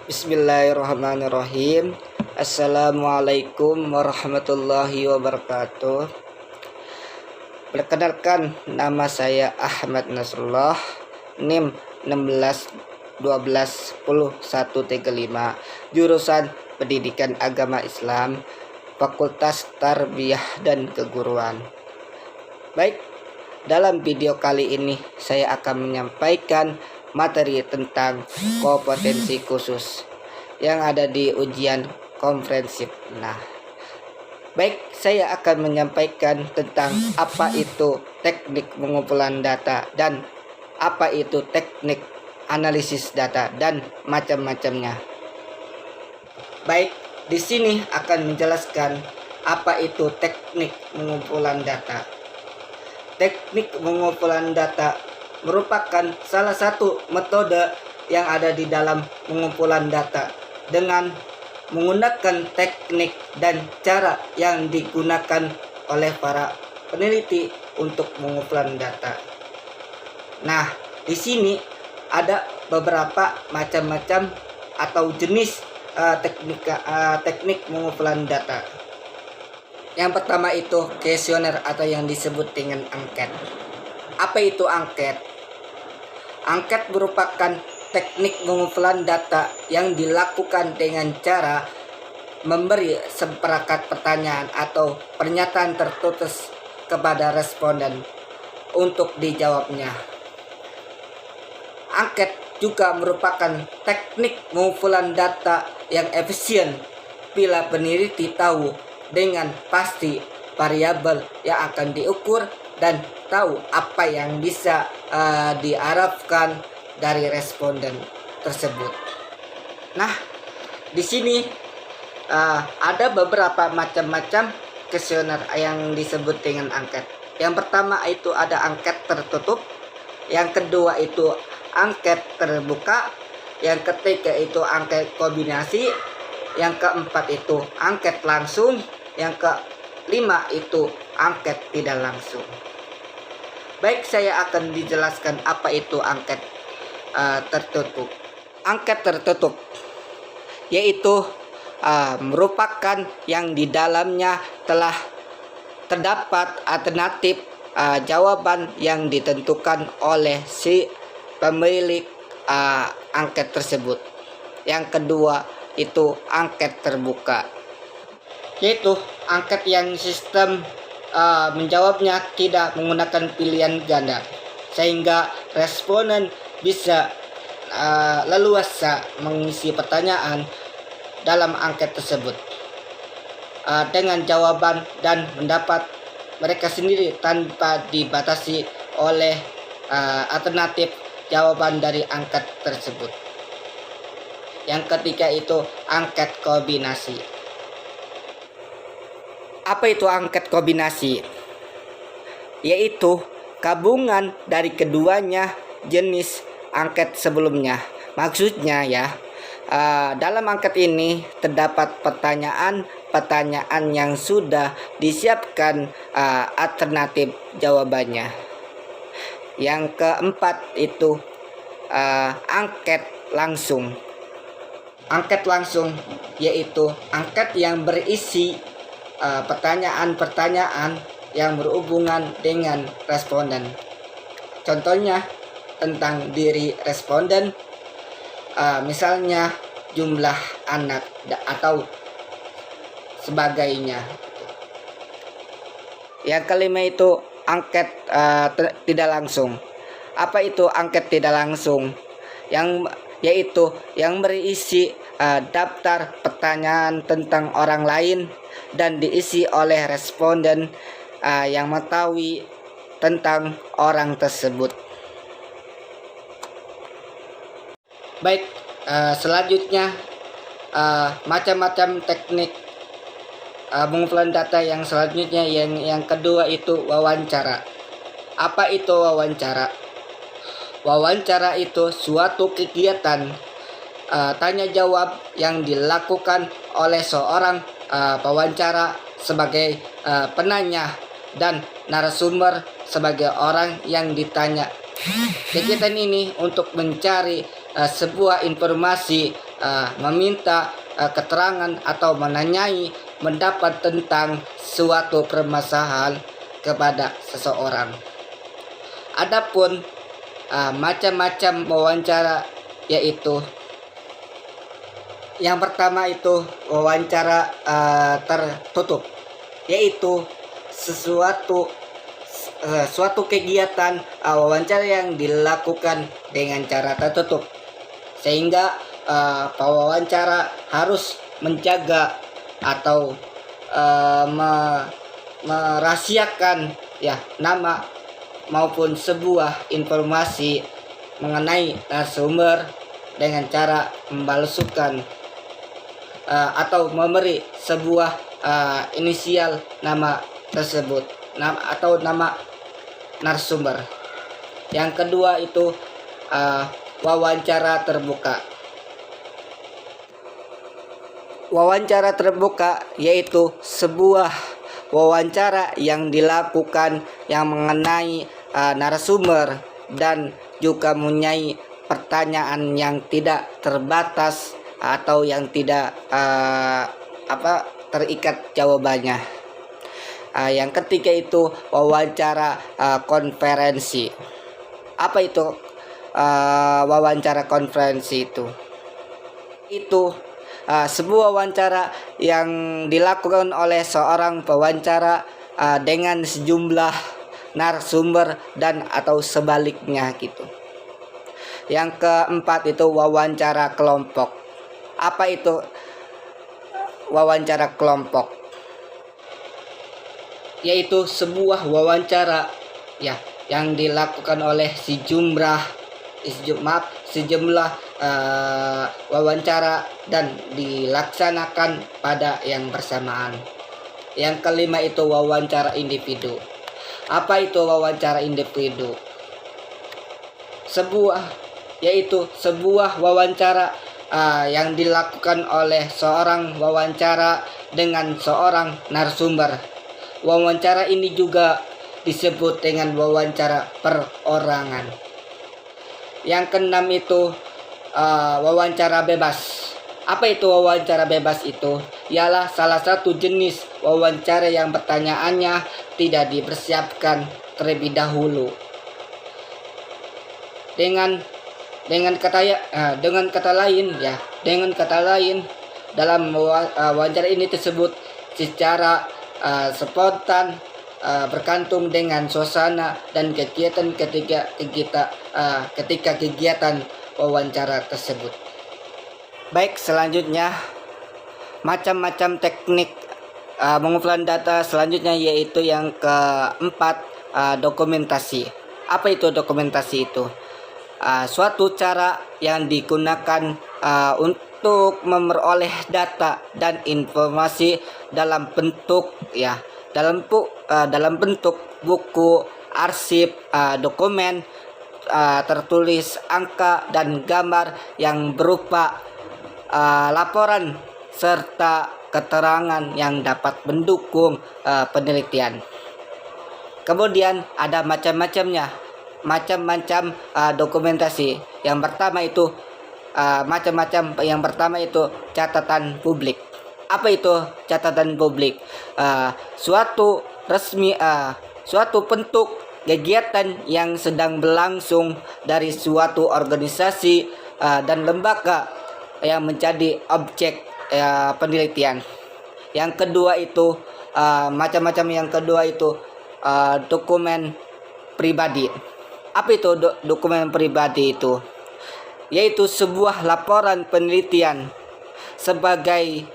Bismillahirrahmanirrahim. Assalamualaikum warahmatullahi wabarakatuh. Perkenalkan, nama saya Ahmad Nasrullah, NIM 16121035, jurusan Pendidikan Agama Islam, Fakultas Tarbiyah dan Keguruan. Baik, dalam video kali ini saya akan menyampaikan materi tentang kompetensi khusus yang ada di ujian komprehensif. Nah, baik, saya akan menyampaikan tentang apa itu teknik pengumpulan data dan apa itu teknik analisis data dan macam-macamnya. Baik, di sini akan menjelaskan apa itu teknik pengumpulan data. Teknik pengumpulan data merupakan salah satu metode yang ada di dalam pengumpulan data dengan menggunakan teknik dan cara yang digunakan oleh para peneliti untuk pengumpulan data. Nah, di sini ada beberapa macam-macam atau jenis teknik pengumpulan data. Yang pertama itu kuesioner atau yang disebut dengan angket. Apa itu angket? Angket merupakan teknik pengumpulan data yang dilakukan dengan cara memberi seperangkat pertanyaan atau pernyataan tertulis kepada responden untuk dijawabnya. Angket juga merupakan teknik pengumpulan data yang efisien bila peneliti tahu dengan pasti variabel yang akan diukur dan tahu apa yang bisa diharapkan dari responden tersebut. Nah, di sini ada beberapa macam-macam kuesioner yang disebut dengan angket. Yang pertama itu ada angket tertutup, yang kedua itu angket terbuka, yang ketiga itu angket kombinasi, yang keempat itu angket langsung, yang kelima itu angket tidak langsung. Baik, saya akan dijelaskan apa itu angket tertutup. Angket tertutup yaitu merupakan yang di dalamnya telah terdapat alternatif jawaban yang ditentukan oleh si pemilik angket tersebut. Yang kedua itu angket terbuka, yaitu angket yang sistem menjawabnya tidak menggunakan pilihan ganda, sehingga responden bisa leluasa mengisi pertanyaan dalam angket tersebut dengan jawaban dan pendapat mereka sendiri tanpa dibatasi oleh alternatif jawaban dari angket tersebut. Yang ketiga itu angket kombinasi. Apa itu angket kombinasi? Yaitu gabungan dari keduanya jenis angket sebelumnya. Maksudnya ya, dalam angket ini terdapat pertanyaan yang sudah disiapkan alternatif jawabannya. Yang keempat itu angket langsung. Angket langsung yaitu angket yang berisi pertanyaan-pertanyaan yang berhubungan dengan responden. Contohnya tentang diri responden, misalnya jumlah anak atau sebagainya. Yang kelima itu angket tidak langsung. Apa itu angket tidak langsung? Yaitu yang berisi daftar pertanyaan tentang orang lain dan diisi oleh responden yang mengetahui tentang orang tersebut. Baik, selanjutnya macam-macam teknik pengumpulan data yang selanjutnya yang kedua itu wawancara. Apa itu wawancara? Wawancara itu suatu kegiatan tanya jawab yang dilakukan oleh seorang pewawancara sebagai penanya dan narasumber sebagai orang yang ditanya. Kegiatan ini untuk mencari sebuah informasi meminta keterangan atau menanyai pendapat tentang suatu permasalahan kepada seseorang. Adapun macam-macam wawancara, yaitu yang pertama itu wawancara tertutup, yaitu suatu kegiatan wawancara yang dilakukan dengan cara tertutup, sehingga pewawancara harus menjaga atau merahasiakan ya nama maupun sebuah informasi mengenai narasumber dengan cara membalsukan atau memberi sebuah inisial nama tersebut, atau nama narasumber. Yang kedua itu wawancara terbuka. Wawancara terbuka yaitu sebuah wawancara yang dilakukan yang mengenai narasumber dan juga mempunyai pertanyaan yang tidak terbatas atau yang tidak terikat jawabannya. Yang ketiga itu wawancara konferensi. Apa itu wawancara konferensi itu? Itu sebuah wawancara yang dilakukan oleh seorang pewawancara dengan sejumlah narasumber dan atau sebaliknya gitu. Yang keempat itu wawancara kelompok. Apa itu wawancara kelompok? Yaitu sebuah wawancara ya yang dilakukan oleh sejumlah wawancara dan dilaksanakan pada yang bersamaan. Yang kelima itu wawancara individu. Apa itu wawancara individu? Sebuah wawancara yang dilakukan oleh seorang wawancara dengan seorang narasumber. Wawancara ini juga disebut dengan wawancara perorangan. Yang keenam itu wawancara bebas. Apa itu wawancara bebas itu? Ialah salah satu jenis wawancara yang pertanyaannya tidak dipersiapkan terlebih dahulu. Dengan kata lain dalam wawancara ini tersebut secara spontan, bergantung dengan suasana dan kegiatan ketika kegiatan wawancara tersebut. Baik, selanjutnya macam-macam teknik pengumpulan data selanjutnya, yaitu yang keempat dokumentasi. Apa itu dokumentasi itu? Suatu cara yang digunakan untuk memperoleh data dan informasi dalam bentuk buku, arsip, dokumen tertulis, angka dan gambar yang berupa laporan serta keterangan yang dapat mendukung penelitian. Kemudian ada macam-macam dokumentasi. Yang pertama itu catatan publik. Apa itu catatan publik? Suatu bentuk kegiatan yang sedang berlangsung dari suatu organisasi dan lembaga yang menjadi objek penelitian. Yang kedua itu dokumen pribadi. Apa itu dokumen pribadi itu? Yaitu sebuah laporan penelitian sebagai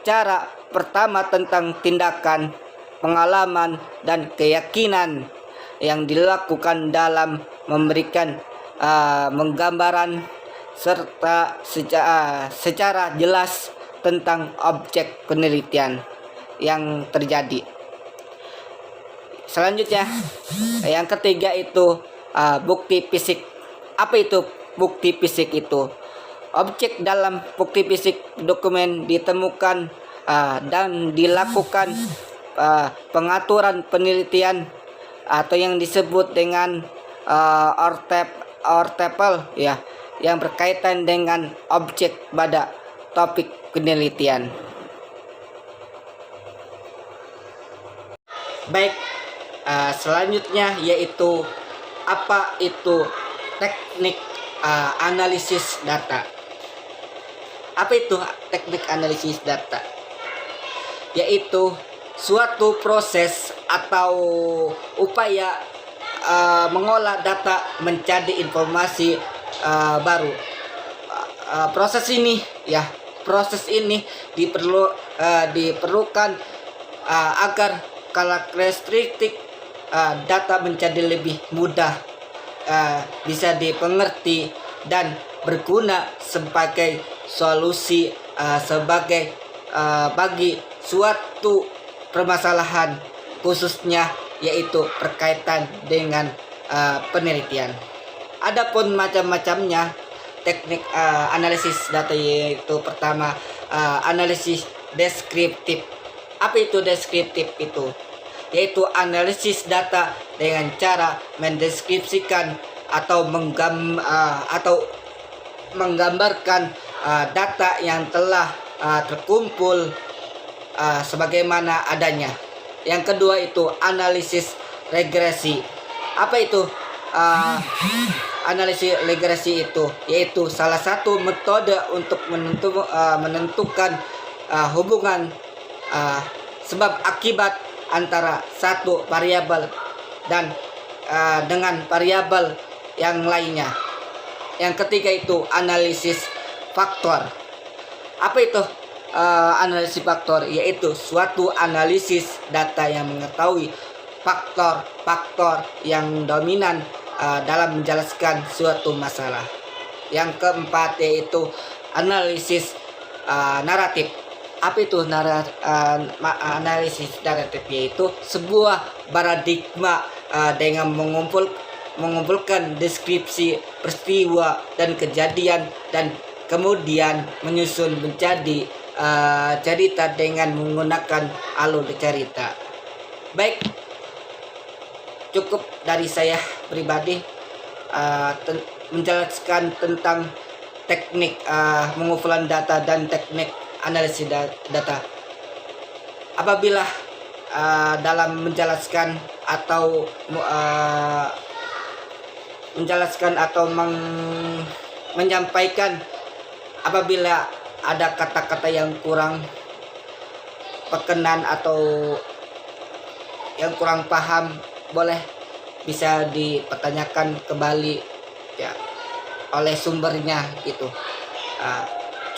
cara pertama tentang tindakan, pengalaman, dan keyakinan yang dilakukan dalam memberikan menggambaran serta secara jelas tentang objek penelitian yang terjadi. Selanjutnya, yang ketiga itu bukti fisik. Apa itu bukti fisik itu? Objek dalam bukti fisik dokumen ditemukan dan dilakukan pengaturan penelitian atau yang disebut dengan ortepel ya, yang berkaitan dengan objek pada topik penelitian. Baik, selanjutnya yaitu apa itu teknik analisis data. Apa itu teknik analisis data? Yaitu suatu proses atau upaya mengolah data menjadi informasi baru. Proses ini diperlukan agar karakteristik data menjadi lebih mudah bisa dipengerti dan berguna sebagai solusi bagi suatu permasalahan, khususnya yaitu berkaitan dengan penelitian. Adapun macam-macamnya teknik analisis data, yaitu pertama analisis deskriptif. Apa itu deskriptif itu? Yaitu analisis data dengan cara mendeskripsikan atau menggambarkan data yang telah terkumpul sebagaimana adanya. Yang kedua itu analisis regresi. Apa itu analisis regresi itu? Yaitu salah satu metode untuk menentukan hubungan sebab akibat antara satu variabel dan dengan variabel yang lainnya. Yang ketiga itu analisis faktor. Apa itu analisis faktor? Yaitu suatu analisis data yang mengetahui faktor-faktor yang dominan dalam menjelaskan suatu masalah. Yang keempat yaitu analisis naratif. Apa itu analisis naratif? Yaitu sebuah paradigma dengan mengumpulkan deskripsi peristiwa dan kejadian dan kemudian menyusun menjadi cerita dengan menggunakan alur cerita. Baik, cukup dari saya pribadi menjelaskan tentang teknik pengumpulan data dan teknik analisis data. Apabila dalam menjelaskan atau menyampaikan, apabila ada kata-kata yang kurang berkenan atau yang kurang paham, boleh bisa dipertanyakan kembali ya oleh sumbernya gitu.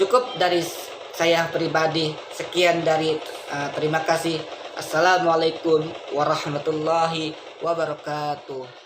Cukup dari saya pribadi, sekian dari terima kasih. Assalamualaikum warahmatullahi wabarakatuh.